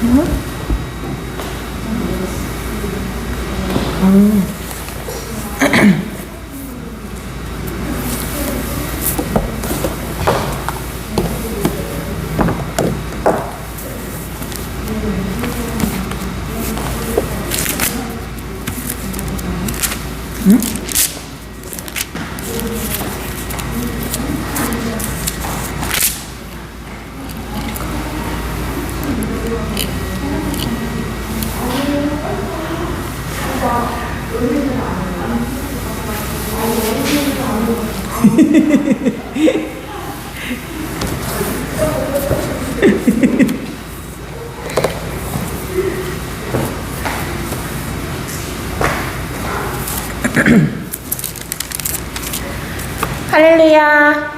응? 응? 할렐루야.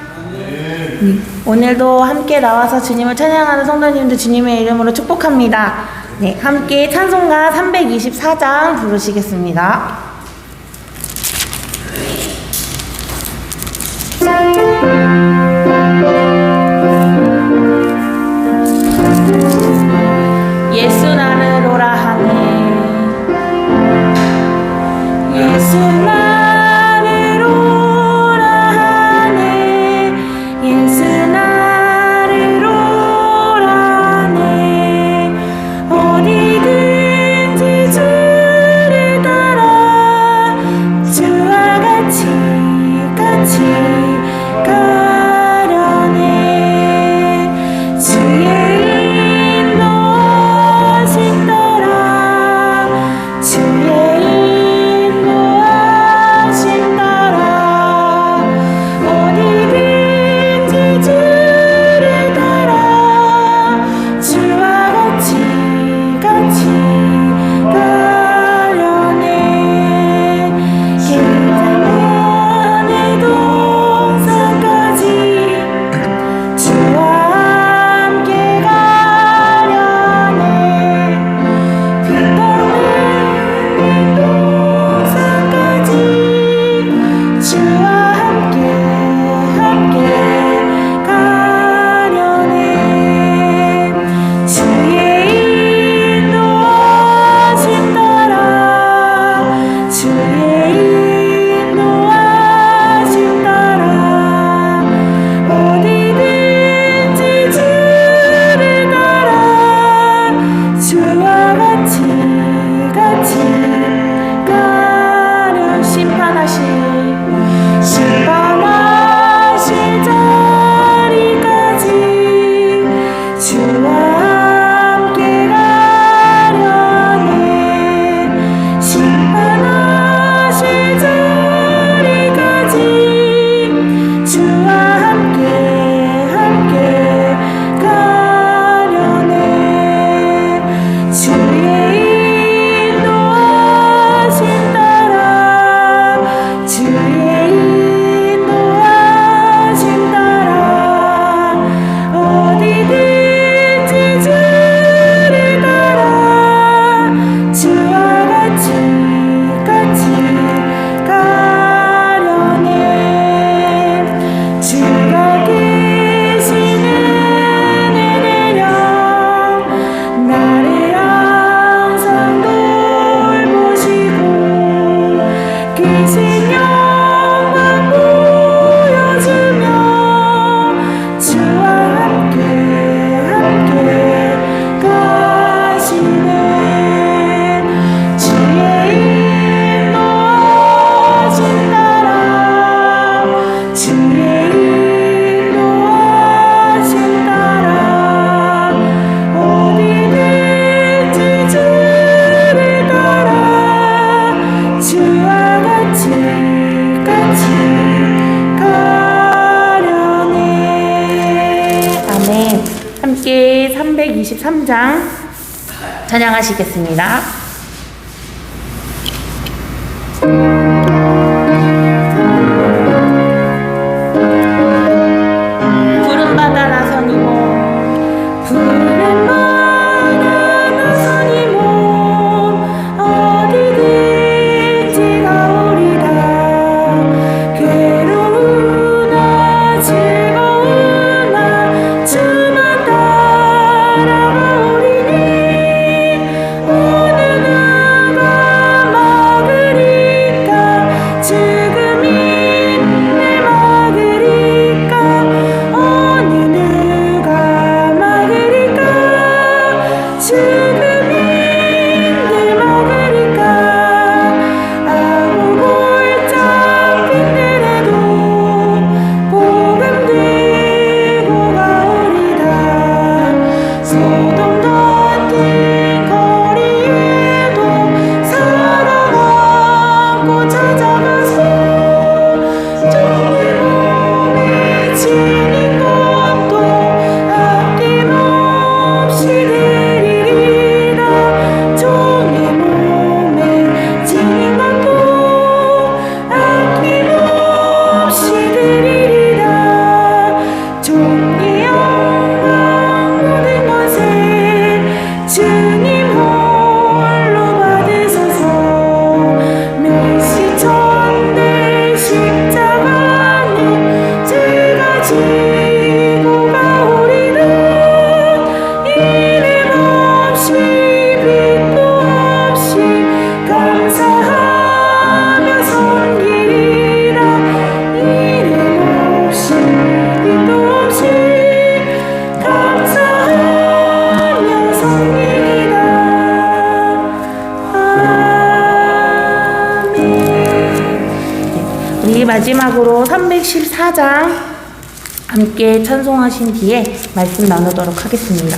오늘도 함께 나와서 주님을 찬양하는 성도님들 주님의 이름으로 축복합니다. 네, 함께 찬송가 324장 부르시겠습니다. 예수 나를 오라 하네. 예수 나를 오라 하네. 예수 나를 오라 하네. 어디든지 주를 따라 주와 같이 가려네. 주의 인도하심 따라 주의 인도하심 따라 어디든지 주를 따라 주와 같이 가려네. 길장면의 동산까지 주와 함께 가려네. 빛나는 동산까지 주와 함께 가려네. 주의 인도하심 따라 주의 인도하심 따라 어디든지 주를 따라 주와 같이 가려. 심판하실 자리까지 주와 함께 가려네. 심판하실 자리까지 주와 함께 가려네. 주의 인도하심 따라 주의 인도하심 따라 어디든지 주를 따라 주와 같이 가려네. 주가 계시는 은혜령 나를 항상 돌보시고 계신 영광 보여주며 주와 함께 가시네. 주의 인도하심 따라 주의 인도하심 따라 어디든지 주를 따라 주와 같이 가려네. 아멘. 함께 323장 찬양하시겠습니다. 푸른 바다 나선 이모 푸른 바다 나선 이모 어디든지 가오리다. 괴로우나 즐거우나 주만 따라가오리니 소돔 같은 거리에도 사랑 안고 찾아가서 종의 몸에 지닌 것도 아낌없이 드리리라. 종의 몸에 지닌 것도 아낌없이 드리리라. 종의 영광 모든 것을 주님 홀로 받으소서. 멸시천대 십자가는 죄가 지고 가오리라. 이름 없이 빛도 없이 감사하며 섬기리라. 이름 없이 빛도 없이 감사하며 섬기리라. 아멘. 우리 마지막으로 314장 함께 찬송하신 뒤에 말씀 나누도록 하겠습니다.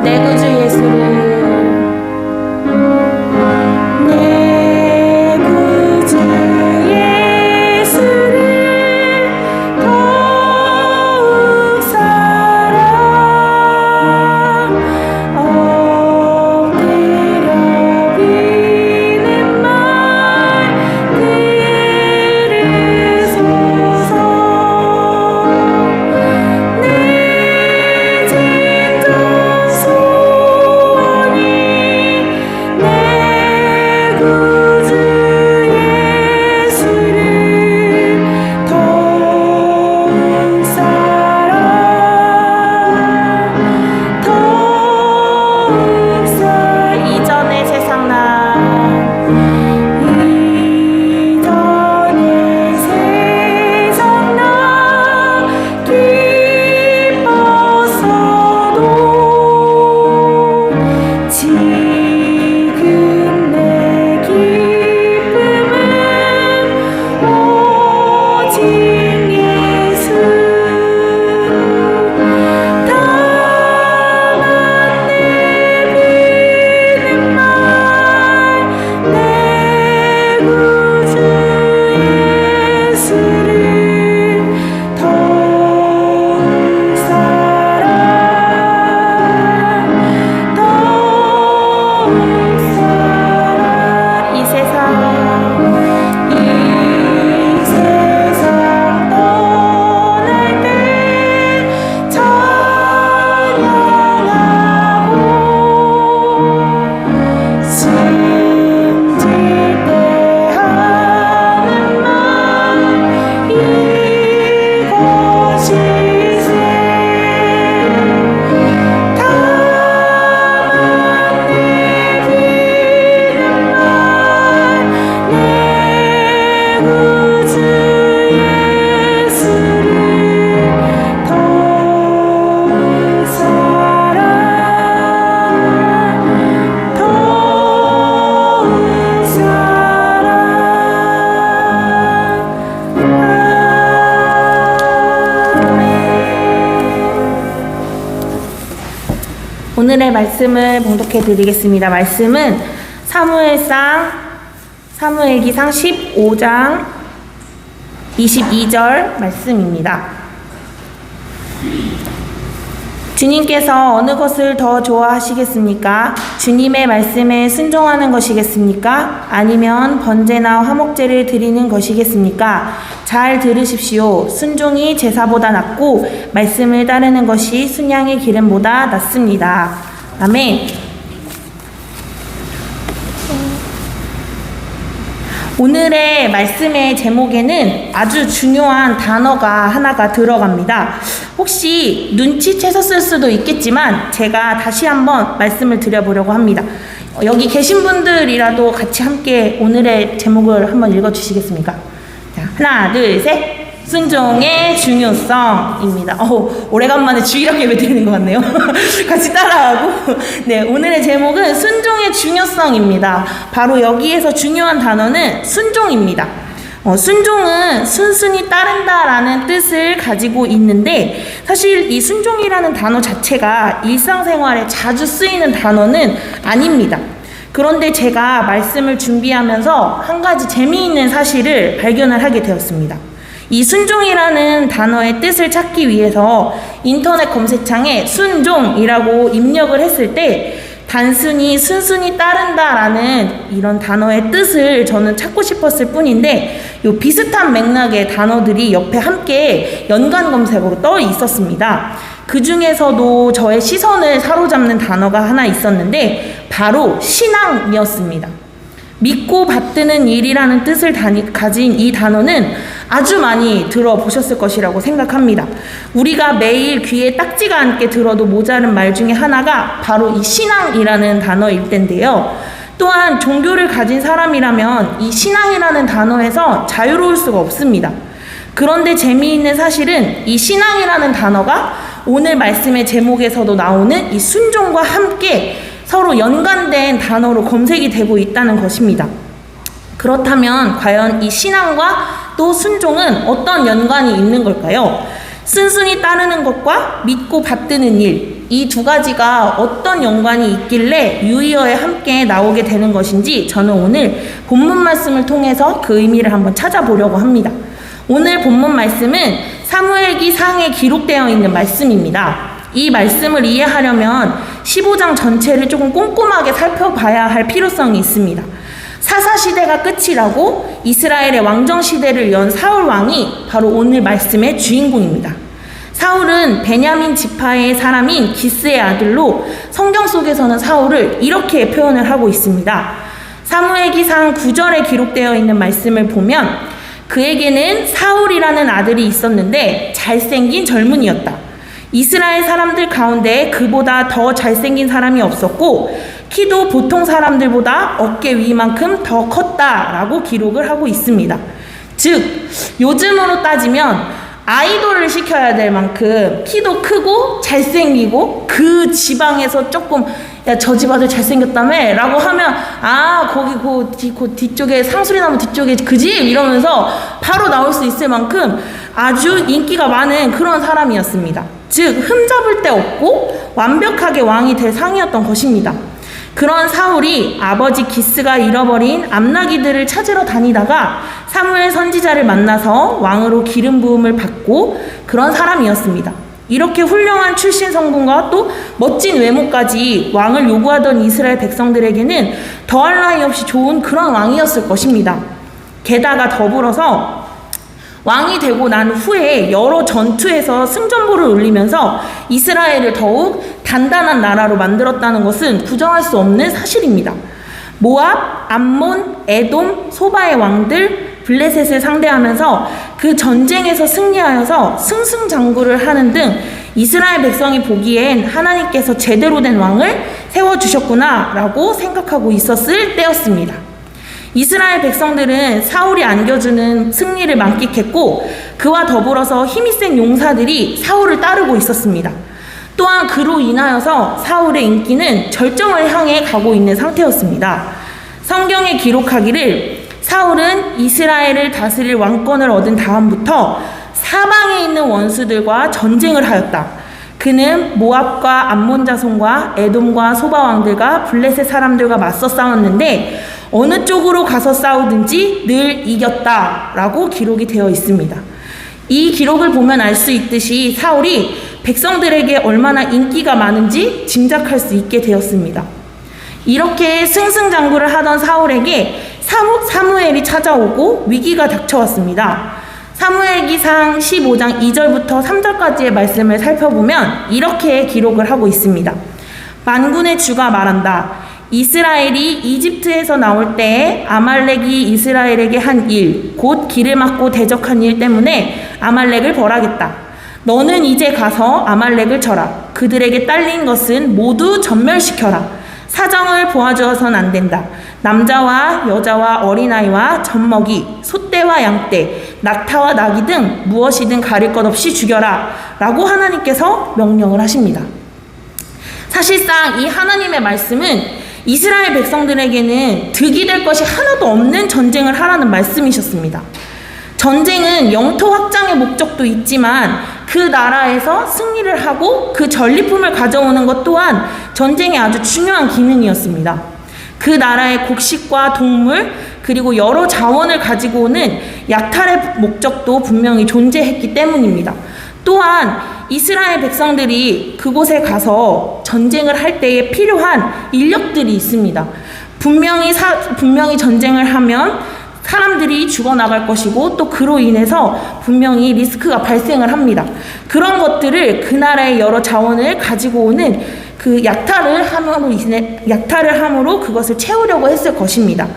내 구주 예수를 내 구주 예수를 더욱 사랑 엎드려 비는 말 들으소서. 내 진정 소원이 내 구주 예수를 더욱 사랑 더욱 이전의 세상 나 이전의 세상 나 기뻤어도 지금 내 기쁨은 오직 예수. 다만 내 비는 말 내 구주 예수를 더욱 사랑 더욱 사랑. 이 세상 떠날 때 찬양하고 숨질 때 하는 말 이것이세. 다만 내 비는 말 내 구주 예수를 더욱 사랑 더욱 사랑. 아멘. 오늘의 말씀을 봉독해 드리겠습니다. 말씀은 사무엘기상 15장 22절 말씀입니다. 주님께서 어느 것을 더 좋아하시겠습니까? 주님의 말씀에 순종하는 것이겠습니까? 아니면 번제나 화목제를 드리는 것이겠습니까? 잘 들으십시오. 순종이 제사보다 낫고 말씀을 따르는 것이 순양의 기름보다 낫습니다. 아멘. 오늘의 말씀의 제목에는 아주 중요한 단어가 하나가 들어갑니다. 혹시 눈치채서 쓸 수도 있겠지만 제가 다시 한번 말씀을 드려보려고 합니다. 여기 계신 분들이라도 같이 함께 오늘의 제목을 한번 읽어주시겠습니까? 자, 하나, 둘, 셋. 순종의 중요성입니다. 오래간만에 주일학 예배 드리는 것 같네요. 같이 따라하고. 네, 오늘의 제목은 순종의 중요성입니다. 바로 여기에서 중요한 단어는 순종입니다. 순종은 순순히 따른다라는 뜻을 가지고 있는데, 사실 이 순종이라는 단어 자체가 일상생활에 자주 쓰이는 단어는 아닙니다. 그런데 제가 말씀을 준비하면서 한 가지 재미있는 사실을 발견을 하게 되었습니다. 이 순종이라는 단어의 뜻을 찾기 위해서 인터넷 검색창에 순종이라고 입력을 했을 때 단순히 순순히 따른다라는 이런 단어의 뜻을 저는 찾고 싶었을 뿐인데, 요 비슷한 맥락의 단어들이 옆에 함께 연관 검색어로 떠 있었습니다. 그 중에서도 저의 시선을 사로잡는 단어가 하나 있었는데 바로 신앙이었습니다. 믿고 받드는 일이라는 뜻을 가진 이 단어는 아주 많이 들어보셨을 것이라고 생각합니다. 우리가 매일 귀에 딱지가 않게 들어도 모자른 말 중에 하나가 바로 이 신앙이라는 단어일 텐데요. 또한 종교를 가진 사람이라면 이 신앙이라는 단어에서 자유로울 수가 없습니다. 그런데 재미있는 사실은 이 신앙이라는 단어가 오늘 말씀의 제목에서도 나오는 이 순종과 함께 서로 연관된 단어로 검색이 되고 있다는 것입니다. 그렇다면 과연 이 신앙과 또 순종은 어떤 연관이 있는 걸까요? 순순히 따르는 것과 믿고 받드는 일, 이 두 가지가 어떤 연관이 있길래 유의어에 함께 나오게 되는 것인지 저는 오늘 본문 말씀을 통해서 그 의미를 한번 찾아보려고 합니다. 오늘 본문 말씀은 사무엘기 상에 기록되어 있는 말씀입니다. 이 말씀을 이해하려면 15장 전체를 조금 꼼꼼하게 살펴봐야 할 필요성이 있습니다. 사사시대가 끝이 나고 이스라엘의 왕정시대를 연 사울 왕이 바로 오늘 말씀의 주인공입니다. 사울은 베냐민 지파의 사람인 기스의 아들로 성경 속에서는 사울을 이렇게 표현을 하고 있습니다. 사무엘기상 9절에 기록되어 있는 말씀을 보면 그에게는 사울이라는 아들이 있었는데 잘생긴 젊은이였다. 이스라엘 사람들 가운데 그보다 더 잘생긴 사람이 없었고 키도 보통 사람들보다 어깨 위만큼 더 컸다라고 기록을 하고 있습니다. 즉 요즘으로 따지면 아이돌을 시켜야 될 만큼 키도 크고 잘생기고 그 지방에서 조금 야 저 집 아들 잘생겼다며 라고 하면 거기 그 뒤쪽에 상수리나무 뒤쪽에 그 집 이러면서 바로 나올 수 있을 만큼 아주 인기가 많은 그런 사람이었습니다. 즉 흠잡을 데 없고 완벽하게 왕이 될 상이었던 것입니다. 그런 사울이 아버지 기스가 잃어버린 암나기들을 찾으러 다니다가 사무엘 선지자를 만나서 왕으로 기름 부음을 받고 그런 사람이었습니다. 이렇게 훌륭한 출신 성분과 또 멋진 외모까지 왕을 요구하던 이스라엘 백성들에게는 더할 나위 없이 좋은 그런 왕이었을 것입니다. 게다가 더불어서 왕이 되고 난 후에 여러 전투에서 승전보를 올리면서 이스라엘을 더욱 단단한 나라로 만들었다는 것은 부정할 수 없는 사실입니다. 모압, 암몬, 에돔, 소바의 왕들, 블레셋을 상대하면서 그 전쟁에서 승리하여서 승승장구를 하는 등 이스라엘 백성이 보기엔 하나님께서 제대로 된 왕을 세워주셨구나 라고 생각하고 있었을 때였습니다. 이스라엘 백성들은 사울이 안겨주는 승리를 만끽했고 그와 더불어서 힘이 센 용사들이 사울을 따르고 있었습니다. 또한 그로 인하여서 사울의 인기는 절정을 향해 가고 있는 상태였습니다. 성경에 기록하기를 사울은 이스라엘을 다스릴 왕권을 얻은 다음부터 사방에 있는 원수들과 전쟁을 하였다. 그는 모압과 암몬 자손과 에돔과 소바 왕들과 블레셋 사람들과 맞서 싸웠는데 어느 쪽으로 가서 싸우든지 늘 이겼다 라고 기록이 되어 있습니다. 이 기록을 보면 알 수 있듯이 사울이 백성들에게 얼마나 인기가 많은지 짐작할 수 있게 되었습니다. 이렇게 승승장구를 하던 사울에게 사무엘이 찾아오고 위기가 닥쳐왔습니다. 사무엘기상 15장 2절부터 3절까지의 말씀을 살펴보면 이렇게 기록을 하고 있습니다. 만군의 주가 말한다. 이스라엘이 이집트에서 나올 때에 아말렉이 이스라엘에게 한 일, 곧 길을 막고 대적한 일 때문에 아말렉을 벌하겠다. 너는 이제 가서 아말렉을 쳐라. 그들에게 딸린 것은 모두 전멸시켜라. 사정을 보아주어선 안 된다. 남자와 여자와 어린아이와 젖먹이, 소떼와 양떼, 낙타와 나귀 등 무엇이든 가릴 것 없이 죽여라 라고 하나님께서 명령을 하십니다. 사실상 이 하나님의 말씀은 이스라엘 백성들에게는 득이 될 것이 하나도 없는 전쟁을 하라는 말씀이셨습니다. 전쟁은 영토 확장의 목적도 있지만 그 나라에서 승리를 하고 그 전리품을 가져오는 것 또한 전쟁의 아주 중요한 기능이었습니다. 그 나라의 곡식과 동물 그리고 여러 자원을 가지고 오는 약탈의 목적도 분명히 존재했기 때문입니다. 또한 이스라엘 백성들이 그곳에 가서 전쟁을 할 때에 필요한 인력들이 있습니다. 분명히 전쟁을 하면 사람들이 죽어나갈 것이고 또 그로 인해서 분명히 리스크가 발생을 합니다. 그런 것들을 그 나라의 여러 자원을 가지고 오는 그 약탈을 함으로 그것을 채우려고 했을 것입니다.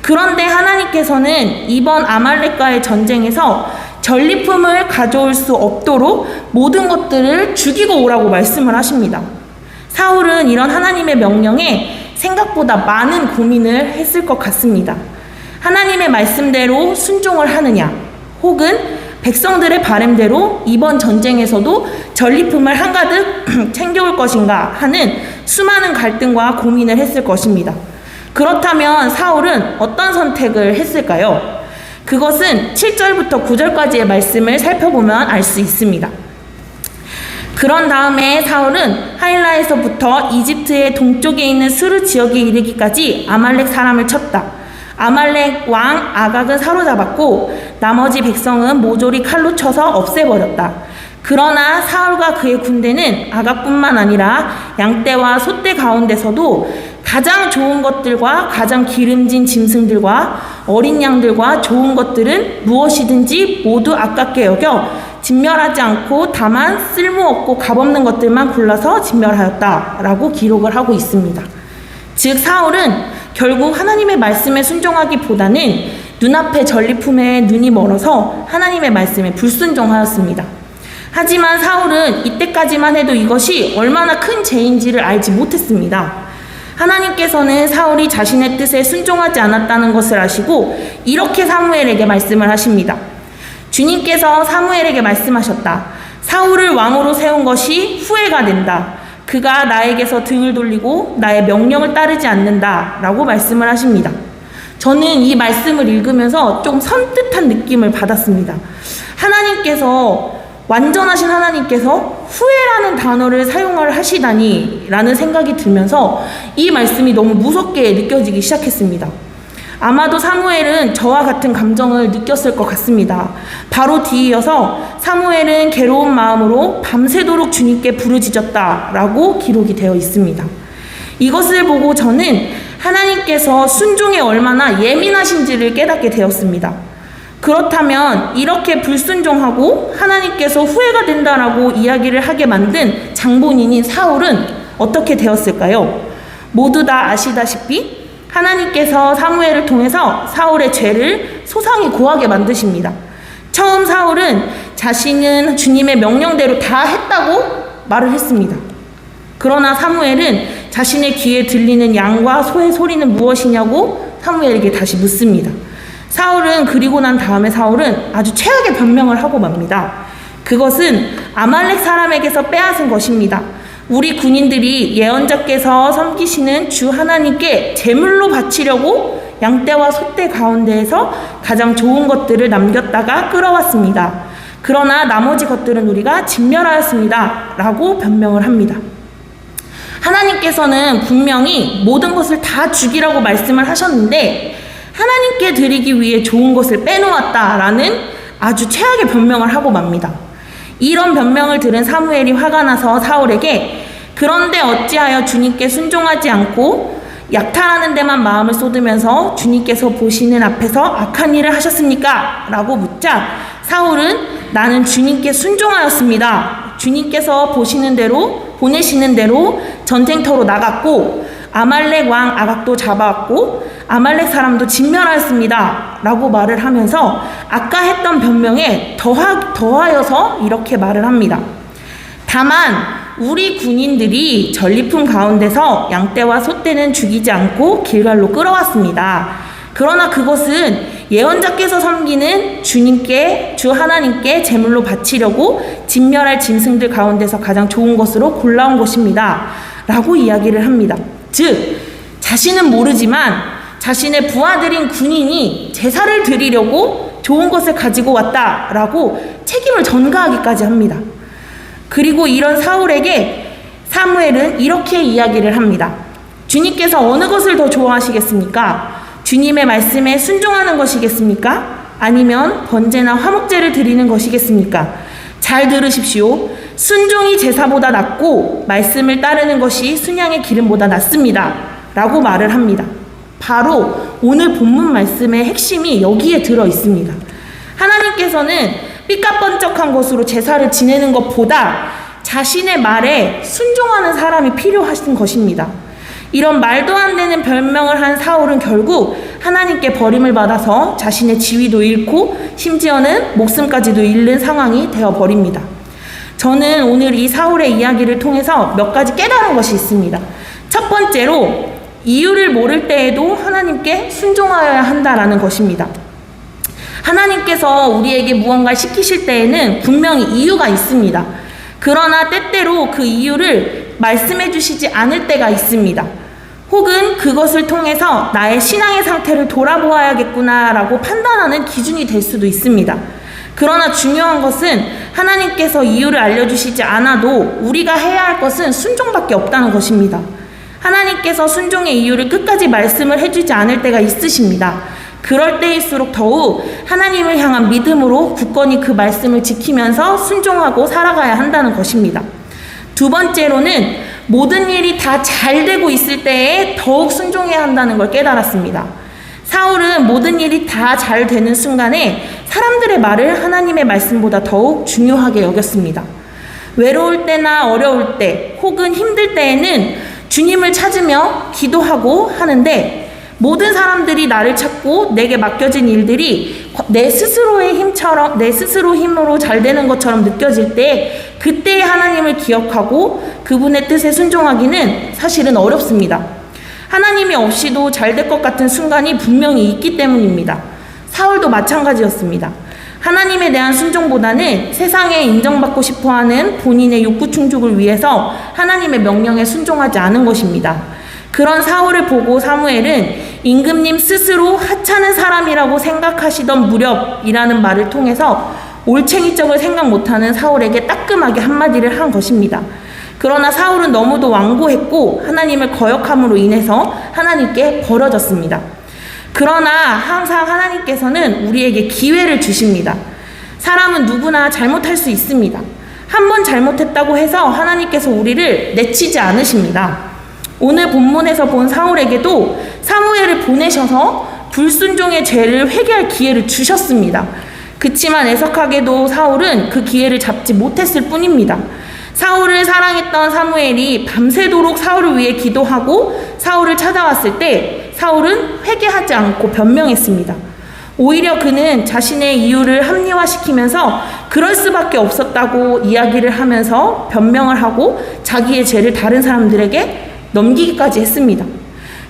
그런데 하나님께서는 이번 아말렉과의 전쟁에서 전리품을 가져올 수 없도록 모든 것들을 죽이고 오라고 말씀을 하십니다. 사울은 이런 하나님의 명령에 생각보다 많은 고민을 했을 것 같습니다. 하나님의 말씀대로 순종을 하느냐, 혹은 백성들의 바램대로 이번 전쟁에서도 전리품을 한가득 챙겨올 것인가 하는 수많은 갈등과 고민을 했을 것입니다. 그렇다면 사울은 어떤 선택을 했을까요? 그것은 7절부터 9절까지의 말씀을 살펴보면 알 수 있습니다. 그런 다음에 사울은 하일라에서부터 이집트의 동쪽에 있는 수르 지역에 이르기까지 아말렉 사람을 쳤다. 아말렉 왕 아각은 사로잡았고 나머지 백성은 모조리 칼로 쳐서 없애버렸다. 그러나 사울과 그의 군대는 아각뿐만 아니라 양떼와 소떼 가운데서도 가장 좋은 것들과 가장 기름진 짐승들과 어린 양들과 좋은 것들은 무엇이든지 모두 아깝게 여겨 진멸하지 않고 다만 쓸모없고 값없는 것들만 골라서 진멸하였다라고 기록을 하고 있습니다. 즉 사울은 결국 하나님의 말씀에 순종하기보다는 눈앞의 전리품에 눈이 멀어서 하나님의 말씀에 불순종하였습니다. 하지만 사울은 이때까지만 해도 이것이 얼마나 큰 죄인지를 알지 못했습니다. 하나님께서는 사울이 자신의 뜻에 순종하지 않았다는 것을 아시고 이렇게 사무엘에게 말씀을 하십니다. 주님께서 사무엘에게 말씀하셨다. 사울을 왕으로 세운 것이 후회가 된다. 그가 나에게서 등을 돌리고 나의 명령을 따르지 않는다 라고 말씀을 하십니다. 저는 이 말씀을 읽으면서 좀 선뜻한 느낌을 받았습니다. 하나님께서 완전하신 하나님께서 후회라는 단어를 사용을 하시다니 라는 생각이 들면서 이 말씀이 너무 무섭게 느껴지기 시작했습니다. 아마도 사무엘은 저와 같은 감정을 느꼈을 것 같습니다. 바로 뒤이어서 사무엘은 괴로운 마음으로 밤새도록 주님께 부르짖었다 라고 기록이 되어 있습니다. 이것을 보고 저는 하나님께서 순종에 얼마나 예민하신지를 깨닫게 되었습니다. 그렇다면 이렇게 불순종하고 하나님께서 후회가 된다라고 이야기를 하게 만든 장본인인 사울은 어떻게 되었을까요? 모두 다 아시다시피 하나님께서 사무엘을 통해서 사울의 죄를 소상히 고하게 만드십니다. 처음 사울은 자신은 주님의 명령대로 다 했다고 말을 했습니다. 그러나 사무엘은 자신의 귀에 들리는 양과 소의 소리는 무엇이냐고 사무엘에게 다시 묻습니다. 사울은 그리고 난 다음에 사울은 아주 최악의 변명을 하고 맙니다. 그것은 아말렉 사람에게서 빼앗은 것입니다. 우리 군인들이 예언자께서 섬기시는 주 하나님께 제물로 바치려고 양떼와 소떼 가운데에서 가장 좋은 것들을 남겼다가 끌어왔습니다. 그러나 나머지 것들은 우리가 진멸하였습니다. 라고 변명을 합니다. 하나님께서는 분명히 모든 것을 다 죽이라고 말씀을 하셨는데 하나님께 드리기 위해 좋은 것을 빼놓았다라는 아주 최악의 변명을 하고 맙니다. 이런 변명을 들은 사무엘이 화가 나서 사울에게 그런데 어찌하여 주님께 순종하지 않고 약탈하는 데만 마음을 쏟으면서 주님께서 보시는 앞에서 악한 일을 하셨습니까? 라고 묻자 사울은 나는 주님께 순종하였습니다. 주님께서 보내시는 대로 전쟁터로 나갔고 아말렉 왕 아각도 잡아왔고 아말렉 사람도 진멸하였습니다. 라고 말을 하면서 아까 했던 변명에 더하여서 이렇게 말을 합니다. 다만 우리 군인들이 전리품 가운데서 양떼와 소떼는 죽이지 않고 길갈로 끌어왔습니다. 그러나 그것은 예언자께서 섬기는 주님께, 주 하나님께 제물로 바치려고 진멸할 짐승들 가운데서 가장 좋은 것으로 골라온 것입니다. 라고 이야기를 합니다. 즉, 자신은 모르지만 자신의 부하들인 군인이 제사를 드리려고 좋은 것을 가지고 왔다라고 책임을 전가하기까지 합니다. 그리고 이런 사울에게 사무엘은 이렇게 이야기를 합니다. 주님께서 어느 것을 더 좋아하시겠습니까? 주님의 말씀에 순종하는 것이겠습니까? 아니면 번제나 화목제를 드리는 것이겠습니까? 잘 들으십시오. 순종이 제사보다 낫고 말씀을 따르는 것이 순양의 기름보다 낫습니다. 라고 말을 합니다. 바로 오늘 본문 말씀의 핵심이 여기에 들어 있습니다. 하나님께서는 삐까뻔쩍한 것으로 제사를 지내는 것보다 자신의 말에 순종하는 사람이 필요하신 것입니다. 이런 말도 안 되는 별명을 한 사울은 결국 하나님께 버림을 받아서 자신의 지위도 잃고 심지어는 목숨까지도 잃는 상황이 되어버립니다. 저는 오늘 이 사울의 이야기를 통해서 몇 가지 깨달은 것이 있습니다. 첫 번째로 이유를 모를 때에도 하나님께 순종하여야 한다라는 것입니다. 하나님께서 우리에게 무언가를 시키실 때에는 분명히 이유가 있습니다. 그러나 때때로 그 이유를 말씀해 주시지 않을 때가 있습니다. 혹은 그것을 통해서 나의 신앙의 상태를 돌아보아야겠구나라고 판단하는 기준이 될 수도 있습니다. 그러나 중요한 것은 하나님께서 이유를 알려주시지 않아도 우리가 해야 할 것은 순종밖에 없다는 것입니다. 하나님께서 순종의 이유를 끝까지 말씀을 해주지 않을 때가 있으십니다. 그럴 때일수록 더욱 하나님을 향한 믿음으로 굳건히 그 말씀을 지키면서 순종하고 살아가야 한다는 것입니다. 두 번째로는 모든 일이 다 잘 되고 있을 때에 더욱 순종해야 한다는 걸 깨달았습니다. 사울은 모든 일이 다 잘 되는 순간에 사람들의 말을 하나님의 말씀보다 더욱 중요하게 여겼습니다. 외로울 때나 어려울 때 혹은 힘들 때에는 주님을 찾으며 기도하고 하는데 모든 사람들이 나를 찾고 내게 맡겨진 일들이 내 스스로의 힘처럼, 내 스스로 힘으로 잘 되는 것처럼 느껴질 때 그때의 하나님을 기억하고 그분의 뜻에 순종하기는 사실은 어렵습니다. 하나님이 없이도 잘 될 것 같은 순간이 분명히 있기 때문입니다. 사울도 마찬가지였습니다. 하나님에 대한 순종보다는 세상에 인정받고 싶어하는 본인의 욕구 충족을 위해서 하나님의 명령에 순종하지 않은 것입니다. 그런 사울을 보고 사무엘은 임금님 스스로 하찮은 사람이라고 생각하시던 무렵이라는 말을 통해서 올챙이적을 생각 못하는 사울에게 따끔하게 한마디를 한 것입니다. 그러나 사울은 너무도 완고했고 하나님을 거역함으로 인해서 하나님께 버려졌습니다. 그러나 항상 하나님께서는 우리에게 기회를 주십니다. 사람은 누구나 잘못할 수 있습니다. 한 번 잘못했다고 해서 하나님께서 우리를 내치지 않으십니다. 오늘 본문에서 본 사울에게도 사무엘을 보내셔서 불순종의 죄를 회개할 기회를 주셨습니다. 그치만 애석하게도 사울은 그 기회를 잡지 못했을 뿐입니다. 사울을 사랑했던 사무엘이 밤새도록 사울을 위해 기도하고 사울을 찾아왔을 때 사울은 회개하지 않고 변명했습니다. 오히려 그는 자신의 이유를 합리화시키면서 그럴 수밖에 없었다고 이야기를 하면서 변명을 하고 자기의 죄를 다른 사람들에게 넘기기까지 했습니다.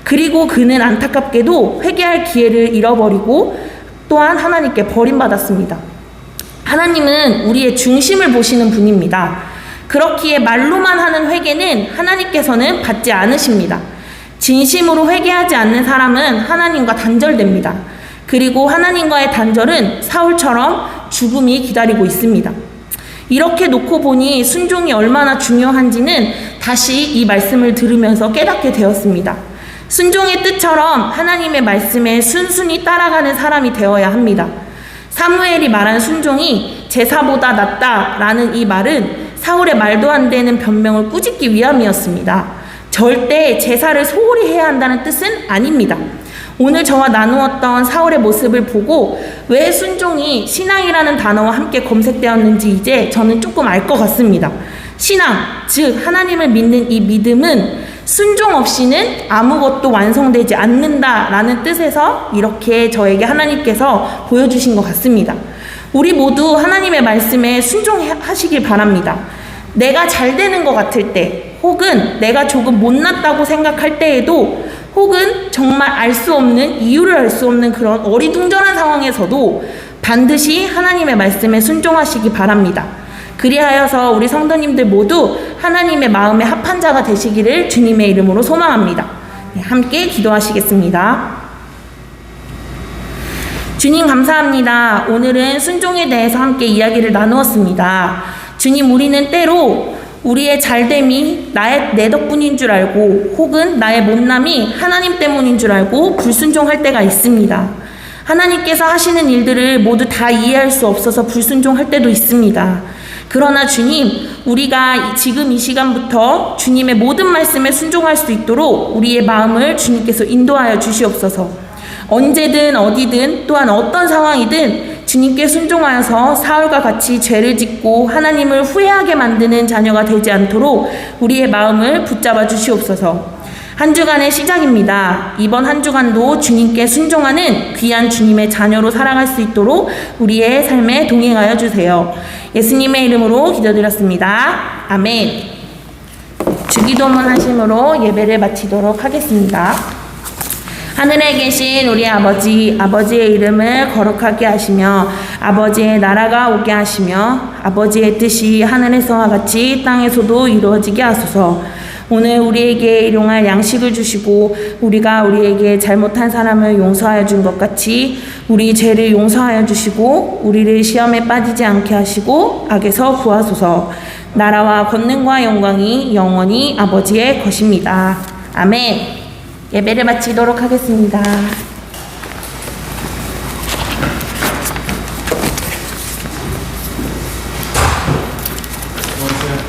그리고 그는 안타깝게도 회개할 기회를 잃어버리고 또한 하나님께 버림받았습니다. 하나님은 우리의 중심을 보시는 분입니다. 그렇기에 말로만 하는 회개는 하나님께서는 받지 않으십니다. 진심으로 회개하지 않는 사람은 하나님과 단절됩니다. 그리고 하나님과의 단절은 사울처럼 죽음이 기다리고 있습니다. 이렇게 놓고 보니 순종이 얼마나 중요한지는 다시 이 말씀을 들으면서 깨닫게 되었습니다. 순종의 뜻처럼 하나님의 말씀에 순순히 따라가는 사람이 되어야 합니다. 사무엘이 말한 순종이 제사보다 낫다라는 이 말은 사울의 말도 안 되는 변명을 꾸짖기 위함이었습니다. 절대 제사를 소홀히 해야 한다는 뜻은 아닙니다. 오늘 저와 나누었던 사울의 모습을 보고 왜 순종이 신앙이라는 단어와 함께 검색되었는지 이제 저는 조금 알 것 같습니다. 신앙, 즉 하나님을 믿는 이 믿음은 순종 없이는 아무것도 완성되지 않는다라는 뜻에서 이렇게 저에게 하나님께서 보여주신 것 같습니다. 우리 모두 하나님의 말씀에 순종하시길 바랍니다. 내가 잘 되는 것 같을 때, 혹은 내가 조금 못났다고 생각할 때에도, 혹은 정말 알 수 없는, 이유를 알 수 없는 그런 어리둥절한 상황에서도 반드시 하나님의 말씀에 순종하시기 바랍니다. 그리하여서 우리 성도님들 모두 하나님의 마음에 합한 자가 되시기를 주님의 이름으로 소망합니다. 네, 함께 기도하시겠습니다. 주님 감사합니다. 오늘은 순종에 대해서 함께 이야기를 나누었습니다. 주님, 우리는 때로 우리의 잘됨이 내 덕분인 줄 알고, 혹은 나의 못남이 하나님 때문인 줄 알고 불순종할 때가 있습니다. 하나님께서 하시는 일들을 모두 다 이해할 수 없어서 불순종할 때도 있습니다. 그러나 주님, 우리가 지금 이 시간부터 주님의 모든 말씀에 순종할 수 있도록 우리의 마음을 주님께서 인도하여 주시옵소서. 언제든 어디든 또한 어떤 상황이든 주님께 순종하여서 사울과 같이 죄를 짓고 하나님을 후회하게 만드는 자녀가 되지 않도록 우리의 마음을 붙잡아 주시옵소서. 한 주간의 시작입니다. 이번 한 주간도 주님께 순종하는 귀한 주님의 자녀로 살아갈 수 있도록 우리의 삶에 동행하여 주세요. 예수님의 이름으로 기도드렸습니다. 아멘. 주기도문 하심으로 예배를 마치도록 하겠습니다. 하늘에 계신 우리 아버지, 아버지의 이름을 거룩하게 하시며 아버지의 나라가 오게 하시며 아버지의 뜻이 하늘에서와 같이 땅에서도 이루어지게 하소서. 오늘 우리에게 일용할 양식을 주시고 우리가 우리에게 잘못한 사람을 용서하여 준 것 같이 우리 죄를 용서하여 주시고 우리를 시험에 빠지지 않게 하시고 악에서 구하소서. 나라와 권능과 영광이 영원히 아버지의 것입니다. 아멘. 예배를 마치도록 하겠습니다.